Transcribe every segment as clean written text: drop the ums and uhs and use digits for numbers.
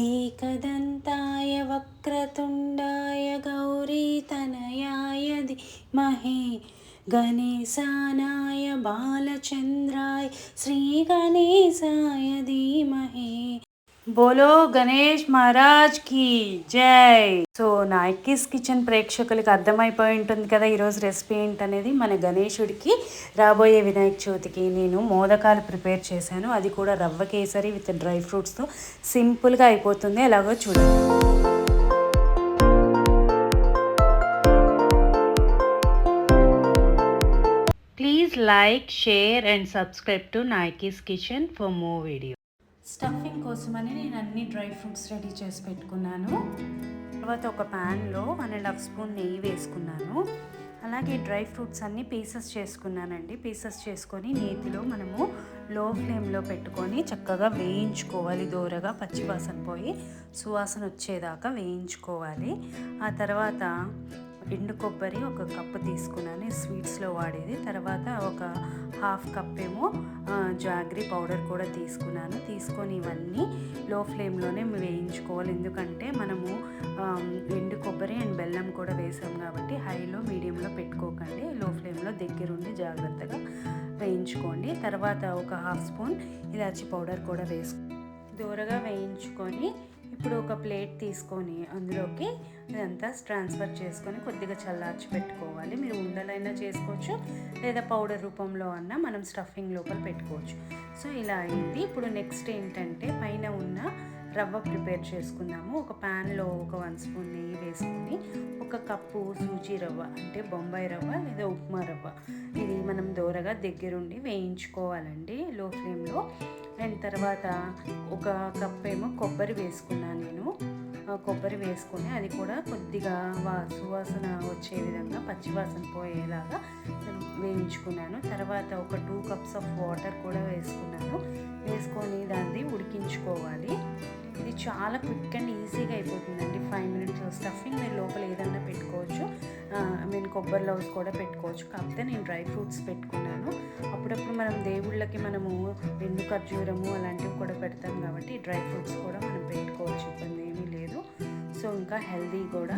एकदन्ताय वक्रतुण्डाय गौरीतनयाय धीमहि गणेशानाय बालचन्द्राय श्रीगणेशाय धीमहि। బోలో గణేష్ మహారాజ్ కి జై. సో నాయకీస్ కిచెన్ ప్రేక్షకులకి అర్థమైపోయి ఉంటుంది కదా ఈరోజు రెసిపీ ఏంటనేది. మన గణేశుడికి రాబోయే వినాయక చవితికి నేను మోదకాలు ప్రిపేర్ చేశాను. అది కూడా రవ్వ కేసరి విత్ డ్రై ఫ్రూట్స్తో సింపుల్గా అయిపోతుంది. ఎలాగో చూడండి. Please like, share and subscribe to Nayaki's kitchen for more video. Stuffing కోసమని నేను అన్ని డ్రై ఫ్రూట్స్ రెడీ చేసి పెట్టుకున్నాను. తర్వాత ఒక ప్యాన్లో 1.5 స్పూన్ నెయ్యి వేసుకున్నాను. అలాగే డ్రై ఫ్రూట్స్ అన్నీ పీసెస్ చేసుకున్నానండి. పీసెస్ చేసుకొని నేతిలో మనము లో ఫ్లేమ్లో పెట్టుకొని చక్కగా వేయించుకోవాలి. దూరగా పచ్చివాసన పోయి సువాసన వచ్చేదాకా వేయించుకోవాలి. ఆ తర్వాత ఎండు కొబ్బరి 1 కప్పు తీసుకున్నాను, స్వీట్స్లో వాడేది. తర్వాత ఒక 1/2 కప్ ఏమో జాగ్రీ పౌడర్ కూడా తీసుకున్నాను. తీసుకొని ఇవన్నీ లో ఫ్లేమ్లోనే వేయించుకోవాలి. ఎందుకంటే మనము ఎండు కొబ్బరి అండ్ బెల్లం కూడా వేసాం కాబట్టి హైలో మీడియంలో పెట్టుకోకండి. లో ఫ్లేమ్లో దగ్గరుండి జాగ్రత్తగా వేయించుకోండి. తర్వాత ఒక 1/2 స్పూన్ ఇలాచీ పౌడర్ కూడా దూరగా వేయించుకొని ఇప్పుడు ఒక ప్లేట్ తీసుకొని అందులోకి ఇదంతా ట్రాన్స్ఫర్ చేసుకొని కొద్దిగా చల్లార్చి పెట్టుకోవాలి. మీరు ఉండలైనా చేసుకోవచ్చు, లేదా పౌడర్ రూపంలో అన్నా మనం స్టఫింగ్ లోపల పెట్టుకోవచ్చు. సో ఇలా అయింది. ఇప్పుడు నెక్స్ట్ ఏంటంటే పైన ఉన్న రవ్వ ప్రిపేర్ చేసుకుందాము. ఒక ప్యాన్లో ఒక 1 స్పూన్ నెయ్యి వేసుకొని 1 కప్పు సూజీ రవ్వ అంటే బొంబాయి రవ్వ లేదా ఉప్మా రవ్వ ఇది మనం దూరగా దగ్గరుండి వేయించుకోవాలండి లో ఫ్లేమ్లో. అండ్ తర్వాత 1 కప్ ఏమో కొబ్బరి వేసుకున్నాను నేను. కొబ్బరి వేసుకొని అది కూడా కొద్దిగా సువాసన వచ్చే విధంగా పచ్చివాసన పోయేలాగా వేయించుకున్నాను. తర్వాత ఒక 2 కప్స్ ఆఫ్ వాటర్ కూడా వేసుకొని దాన్ని ఉడికించుకోవాలి. ఇది చాలా క్విక్ అండ్ ఈజీగా అయిపోతుందండి. 5 మినిట్స్లో స్టఫింగ్ మీరు లోపల ఏదన్నా పెట్టుకోవచ్చు. కొబ్బరి లవ్స్ కూడా పెట్టుకోవచ్చు. కాకపోతే నేను డ్రై ఫ్రూట్స్ పెట్టుకున్నాను. అప్పుడప్పుడు మనం దేవుళ్ళకి మనము ఎండు ఖర్జూరము అలాంటివి కూడా పెడతాం కాబట్టి డ్రై ఫ్రూట్స్ కూడా మనం పెట్టుకోవచ్చు, ఇబ్బంది ఏమీ లేదు. సో ఇంకా హెల్దీ కూడా.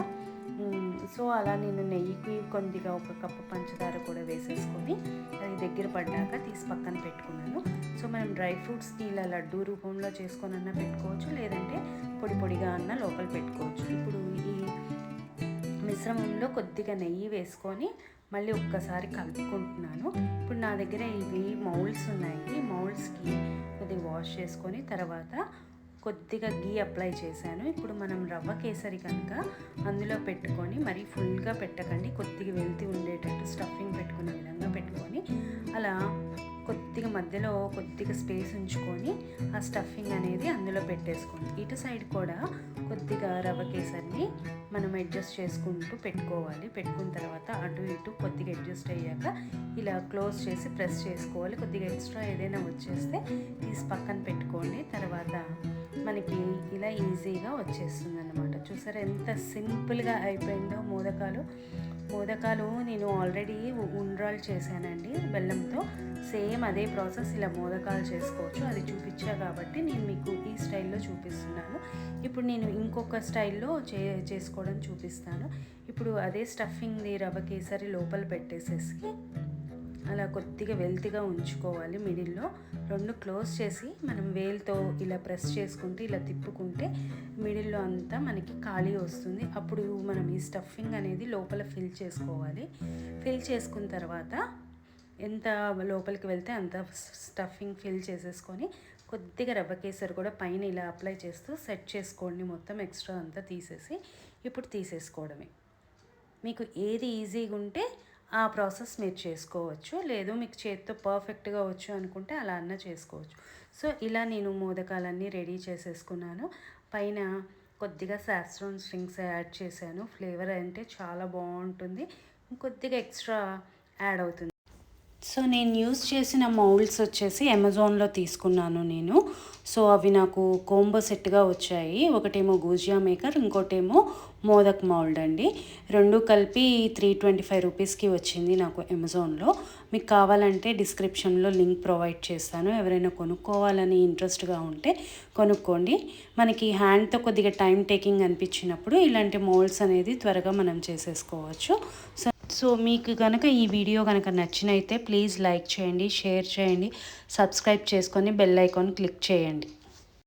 సో అలా నేను నెయ్యికి కొద్దిగా 1 కప్పు పంచదార కూడా వేసేసుకొని అది దగ్గర పడ్డాక తీసి పక్కన పెట్టుకున్నాను. సో మనం డ్రై ఫ్రూట్స్కి ఇలా లడ్డూ రూపంలో చేసుకొని అన్నా పెట్టుకోవచ్చు, లేదంటే పొడి పొడిగా అన్నా లోపల పెట్టుకోవచ్చు. ఇప్పుడు ఈ మిశ్రమంలో కొద్దిగా నెయ్యి వేసుకొని మళ్ళీ ఒక్కసారి కలుపుకుంటున్నాను. ఇప్పుడు నా దగ్గర ఇవి మౌల్డ్స్ ఉన్నాయి. ఈ మౌల్డ్స్కి కొద్దిగా వాష్ చేసుకొని తర్వాత కొద్దిగా గీ అప్లై చేశాను. ఇప్పుడు మనం రవ్వ కేసరి కనుక అందులో పెట్టుకొని మరీ ఫుల్గా పెట్టకండి, కొద్దిగా వెళ్తూ ఉండేటట్టు స్టఫింగ్ పెట్టుకునే విధంగా పెట్టుకొని అలా కొద్దిగా మధ్యలో కొద్దిగా స్పేస్ ఉంచుకొని ఆ స్టఫింగ్ అనేది అందులో పెట్టేసుకోండి. ఇటు సైడ్ కూడా కొద్దిగా రవ్వ కేసరిని మనం అడ్జస్ట్ చేసుకుంటూ పెట్టుకోవాలి. పెట్టుకున్న తర్వాత అటు ఇటు కొద్దిగా అడ్జస్ట్ అయ్యాక ఇలా క్లోజ్ చేసి ప్రెస్ చేసుకోవాలి. కొద్దిగా ఎక్స్ట్రా ఏదైనా వచ్చేస్తే తీసి పక్కన పెట్టుకోండి. తర్వాత మనకి ఇలా ఈజీగా వచ్చేస్తుంది అన్నమాట. చూసారా ఎంత సింపుల్గా అయిపోయిందో మోదకాలు నేను ఆల్రెడీ ఉండ్రాలు చేశానండి బెల్లంతో. సేమ్ అదే ప్రాసెస్ ఇలా మోదకాలు చేసుకోవచ్చు. అది చూపించా కాబట్టి నేను మీకు ఈ స్టైల్లో చూపిస్తున్నాను. ఇప్పుడు నేను ఇంకొక స్టైల్లో చేసుకోవడం చూపిస్తాను. ఇప్పుడు అదే స్టఫింగ్ది రవ్వ కేసరి లోపల పెట్టేసేసి అలా కొద్దిగా వెల్తిగా ఉంచుకోవాలి. మిడిల్లో 2 క్లోజ్ చేసి మనం వేలుతో ఇలా ప్రెస్ చేసుకుంటే ఇలా తిప్పుకుంటే మిడిల్లో అంతా మనకి ఖాళీ వస్తుంది. అప్పుడు మనం ఈ స్టఫింగ్ అనేది లోపల ఫిల్ చేసుకోవాలి. ఫిల్ చేసుకున్న తర్వాత ఎంత లోపలికి వెళ్తే అంత స్టఫింగ్ ఫిల్ చేసేసుకొని కొద్దిగా రవ్వ కేసరి కూడా పైన ఇలా అప్లై చేస్తూ సెట్ చేసుకోండి. మొత్తం ఎక్స్ట్రా అంతా తీసేసి ఇప్పుడు తీసేసుకోవడమే. మీకు ఏది ఈజీగా ఉంటే ఆ ప్రాసెస్ మీరు చేసుకోవచ్చు. లేదు మీకు చేతితో పర్ఫెక్ట్గా వచ్చు అనుకుంటే అలా అన్నా చేసుకోవచ్చు. సో ఇలా నేను మోదకాలన్నీ రెడీ చేసేసుకున్నాను. పైన కొద్దిగా సాఫ్రాన్ స్ట్రింగ్స్ యాడ్ చేశాను. ఫ్లేవర్ అంటే చాలా బాగుంటుంది, కొద్దిగా ఎక్స్ట్రా యాడ్ అవుతుంది. సో నేను యూస్ చేసిన మౌల్డ్స్ వచ్చేసి అమెజాన్లో తీసుకున్నాను నేను. సో అవి నాకు కోంబో సెట్గా వచ్చాయి. ఒకటేమో గుజియా మేకర్, ఇంకోటేమో మోదక్ మౌల్డ్ అండి. రెండు కలిపి 325 రూపీస్కి వచ్చింది నాకు అమెజాన్లో. మీకు కావాలంటే డిస్క్రిప్షన్లో లింక్ ప్రొవైడ్ చేస్తాను. ఎవరైనా కొనుక్కోవాలని ఇంట్రెస్ట్గా ఉంటే కొనుక్కోండి. మనకి హ్యాండ్తో కొద్దిగా టైం టేకింగ్ అనిపించినప్పుడు ఇలాంటి మౌల్డ్స్ అనేది త్వరగా మనం చేసేసుకోవచ్చు. సో మీకు కనుక ఈ వీడియో కనుక నచ్చినైతే ప్లీజ్ లైక్ చేయండి, షేర్ చేయండి, సబ్స్క్రైబ్ చేసుకొని బెల్ ఐకాన్ క్లిక్ చేయండి.